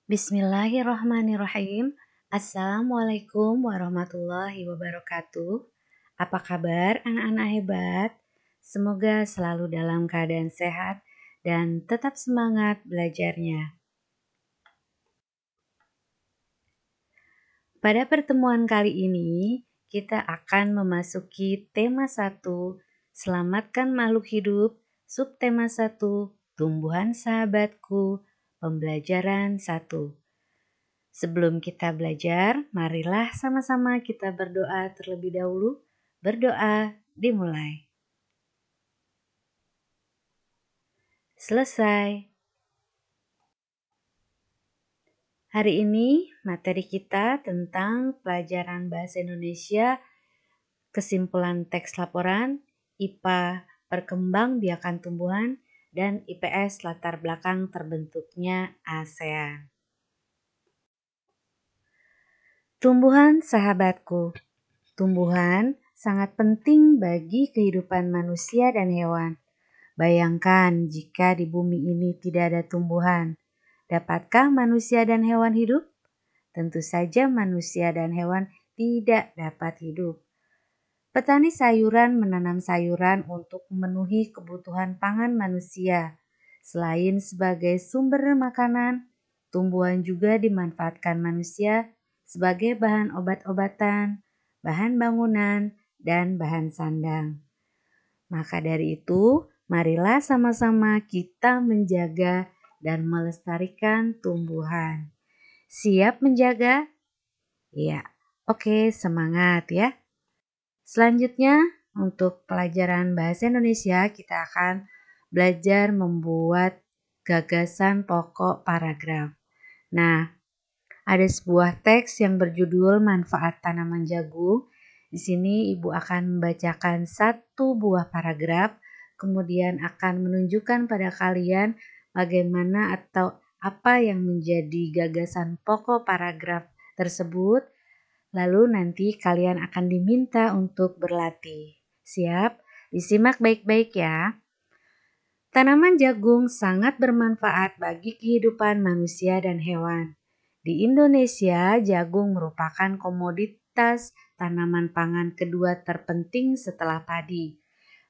Bismillahirrahmanirrahim. Assalamualaikum warahmatullahi wabarakatuh. Apa kabar anak-anak hebat? Semoga selalu dalam keadaan sehat dan tetap semangat belajarnya. Pada pertemuan kali ini, kita akan memasuki tema 1, Selamatkan Makhluk Hidup, subtema 1, Tumbuhan Sahabatku, pembelajaran 1. Sebelum kita belajar, marilah sama-sama kita berdoa terlebih dahulu. Berdoa dimulai. Selesai. Hari ini materi kita tentang pelajaran Bahasa Indonesia, kesimpulan teks laporan, IPA perkembangbiakan tumbuhan, dan IPS latar belakang terbentuknya ASEAN. Tumbuhan sahabatku. Tumbuhan sangat penting bagi kehidupan manusia dan hewan. Bayangkan jika di bumi ini tidak ada tumbuhan. Dapatkah manusia dan hewan hidup? Tentu saja manusia dan hewan tidak dapat hidup. Petani sayuran menanam sayuran untuk memenuhi kebutuhan pangan manusia. Selain sebagai sumber makanan, tumbuhan juga dimanfaatkan manusia sebagai bahan obat-obatan, bahan bangunan, dan bahan sandang. Maka dari itu, marilah sama-sama kita menjaga dan melestarikan tumbuhan. Siap menjaga? Ya, oke, semangat ya. Selanjutnya, untuk pelajaran Bahasa Indonesia, kita akan belajar membuat gagasan pokok paragraf. Nah, ada sebuah teks yang berjudul Manfaat Tanaman Jagung. Di sini Ibu akan membacakan satu buah paragraf, kemudian akan menunjukkan pada kalian bagaimana atau apa yang menjadi gagasan pokok paragraf tersebut. Lalu nanti kalian akan diminta untuk berlatih. Siap? Disimak baik-baik ya. Tanaman jagung sangat bermanfaat bagi kehidupan manusia dan hewan. Di Indonesia, jagung merupakan komoditas tanaman pangan kedua terpenting setelah padi.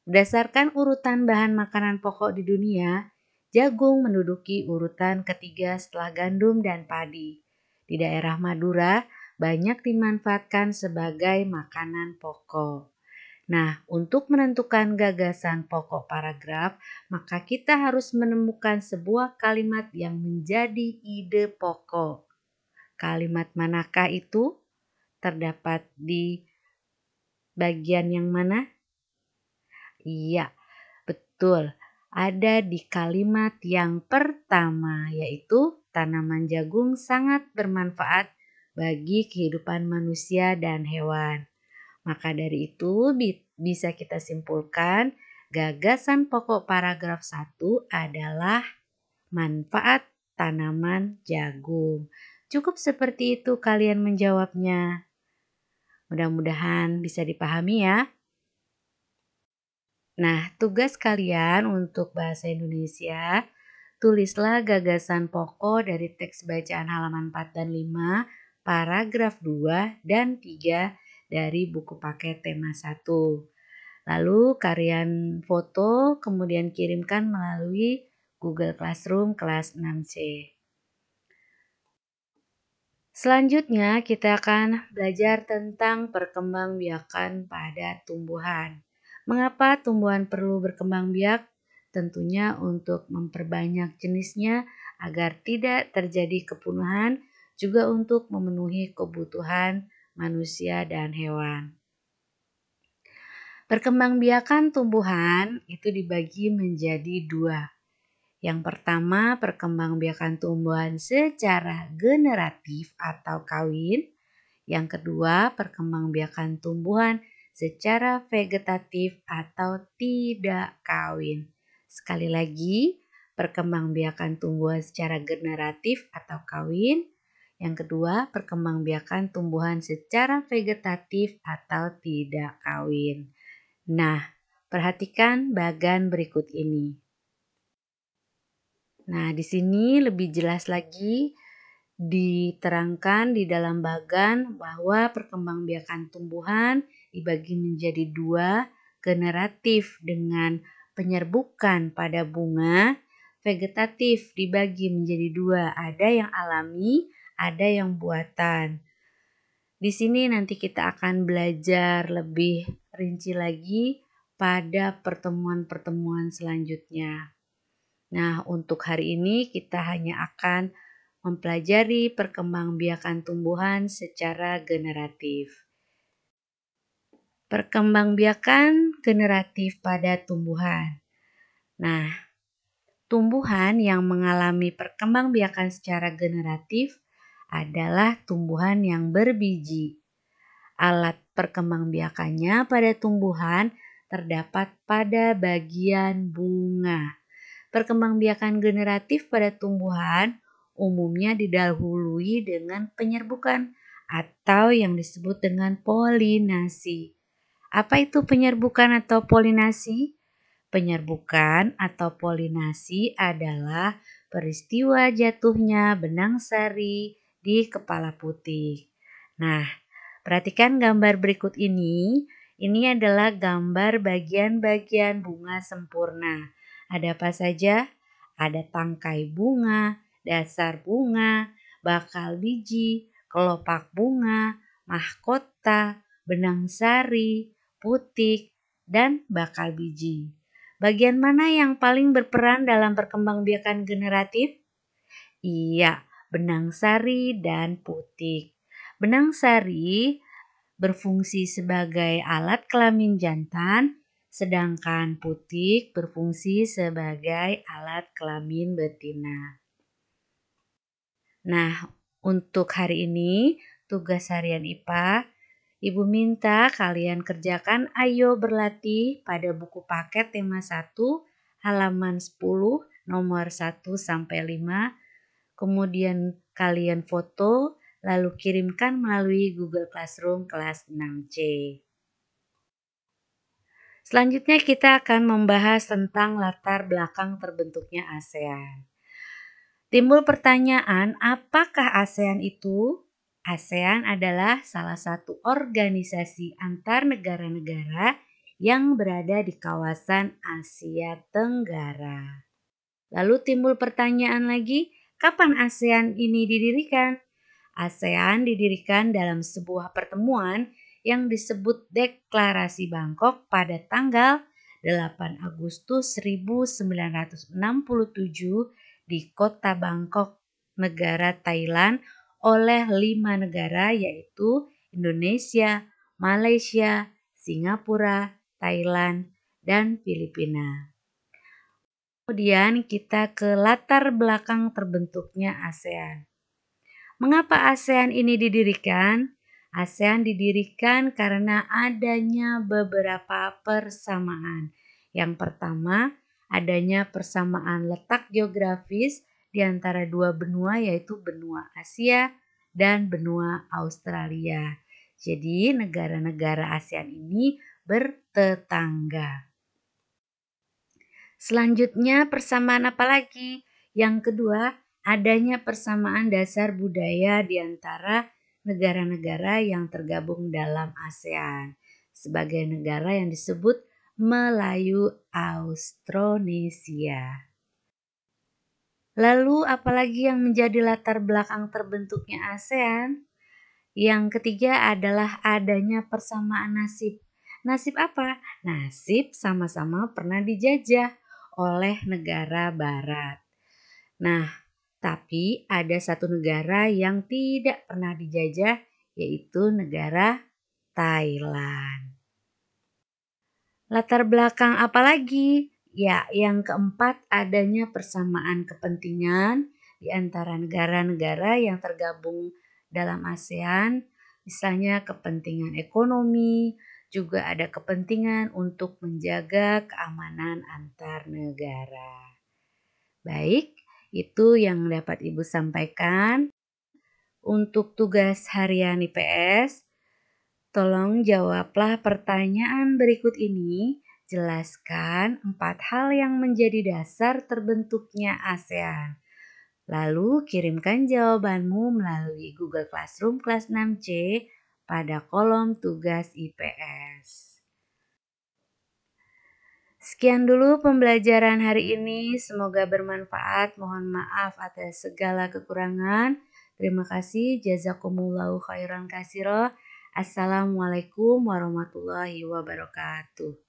Berdasarkan urutan bahan makanan pokok di dunia, jagung menduduki urutan ketiga setelah gandum dan padi. Di daerah Madura, banyak dimanfaatkan sebagai makanan pokok. Nah, untuk menentukan gagasan pokok paragraf, maka kita harus menemukan sebuah kalimat yang menjadi ide pokok. Kalimat manakah itu? Terdapat di bagian yang mana? Iya, betul. Ada di kalimat yang pertama, yaitu tanaman jagung sangat bermanfaat bagi kehidupan manusia dan hewan. Maka dari itu bisa kita simpulkan gagasan pokok paragraf 1 adalah manfaat tanaman jagung. Cukup seperti itu kalian menjawabnya. Mudah-mudahan bisa dipahami ya. Nah, tugas kalian untuk bahasa Indonesia, tulislah gagasan pokok dari teks bacaan halaman 4 dan 5, paragraf 2 dan 3 dari buku paket tema 1. Lalu kalian foto kemudian kirimkan melalui Google Classroom kelas 6C. Selanjutnya kita akan belajar tentang perkembangbiakan pada tumbuhan. Mengapa tumbuhan perlu berkembang biak? Tentunya untuk memperbanyak jenisnya agar tidak terjadi kepunahan, juga untuk memenuhi kebutuhan manusia dan hewan. Perkembangbiakan tumbuhan itu dibagi menjadi dua. Yang pertama, perkembangbiakan tumbuhan secara generatif atau kawin. Yang kedua, perkembangbiakan tumbuhan secara vegetatif atau tidak kawin. Sekali lagi, perkembangbiakan tumbuhan secara generatif atau kawin. Yang kedua, perkembangbiakan tumbuhan secara vegetatif atau tidak kawin. Nah, perhatikan bagan berikut ini. Nah, di sini lebih jelas lagi Diterangkan di dalam bagan bahwa perkembangbiakan tumbuhan dibagi menjadi dua, generatif dengan penyerbukan pada bunga, vegetatif dibagi menjadi dua, ada yang alami, ada yang buatan. Di sini nanti kita akan belajar lebih rinci lagi pada pertemuan-pertemuan selanjutnya. Nah, untuk hari ini kita hanya akan mempelajari perkembangbiakan tumbuhan secara generatif. Perkembangbiakan generatif pada tumbuhan. Nah, tumbuhan yang mengalami perkembangbiakan secara generatif adalah tumbuhan yang berbiji. Alat perkembangbiakannya pada tumbuhan terdapat pada bagian bunga. Perkembangbiakan generatif pada tumbuhan umumnya didahului dengan penyerbukan atau yang disebut dengan polinasi. Apa itu penyerbukan atau polinasi? Penyerbukan atau polinasi adalah peristiwa jatuhnya benang sari di kepala putih. Nah, perhatikan gambar berikut ini. Ini adalah gambar bagian-bagian bunga sempurna. Ada apa saja? Ada tangkai bunga, dasar bunga, bakal biji, kelopak bunga, mahkota, benang sari, putik, dan bakal biji. Bagian mana yang paling berperan dalam perkembangbiakan generatif? Iya, benang sari dan putik. Benang sari berfungsi sebagai alat kelamin jantan, sedangkan putik berfungsi sebagai alat kelamin betina. Nah, untuk hari ini tugas harian IPA, Ibu minta kalian kerjakan ayo berlatih pada buku paket tema 1 halaman 10 nomor 1 sampai 5. Kemudian kalian foto lalu kirimkan melalui Google Classroom kelas 6C. Selanjutnya kita akan membahas tentang latar belakang terbentuknya ASEAN. Timbul pertanyaan, apakah ASEAN itu? ASEAN adalah salah satu organisasi antar negara-negara yang berada di kawasan Asia Tenggara. Lalu timbul pertanyaan lagi, kapan ASEAN ini didirikan? ASEAN didirikan dalam sebuah pertemuan yang disebut Deklarasi Bangkok pada tanggal 8 Agustus 1967 di kota Bangkok, negara Thailand oleh 5 negara yaitu Indonesia, Malaysia, Singapura, Thailand, dan Filipina. Kemudian kita ke latar belakang terbentuknya ASEAN. Mengapa ASEAN ini didirikan? ASEAN didirikan karena adanya beberapa persamaan. Yang pertama, adanya persamaan letak geografis di antara dua benua yaitu benua Asia dan benua Australia. Jadi negara-negara ASEAN ini bertetangga. Selanjutnya persamaan apa lagi? Yang kedua, adanya persamaan dasar budaya di antara negara-negara yang tergabung dalam ASEAN sebagai negara yang disebut Melayu Austronesia. Lalu apalagi yang menjadi latar belakang terbentuknya ASEAN? Yang ketiga adalah adanya persamaan nasib. Nasib apa? Nasib sama-sama pernah dijajah oleh negara barat. Nah, tapi ada satu negara yang tidak pernah dijajah, yaitu negara Thailand. Latar belakang apa lagi? Ya, yang keempat adanya persamaan kepentingan di antara negara-negara yang tergabung dalam ASEAN, misalnya kepentingan ekonomi, juga ada kepentingan untuk menjaga keamanan antar negara. Baik, itu yang dapat Ibu sampaikan. Untuk tugas harian IPS, tolong jawablah pertanyaan berikut ini. Jelaskan 4 hal yang menjadi dasar terbentuknya ASEAN. Lalu kirimkan jawabanmu melalui Google Classroom kelas 6C pada kolom tugas IPS. Sekian dulu pembelajaran hari ini, semoga bermanfaat. Mohon maaf atas segala kekurangan. Terima kasih, jazakumullahu khairan katsira. Assalamualaikum warahmatullahi wabarakatuh.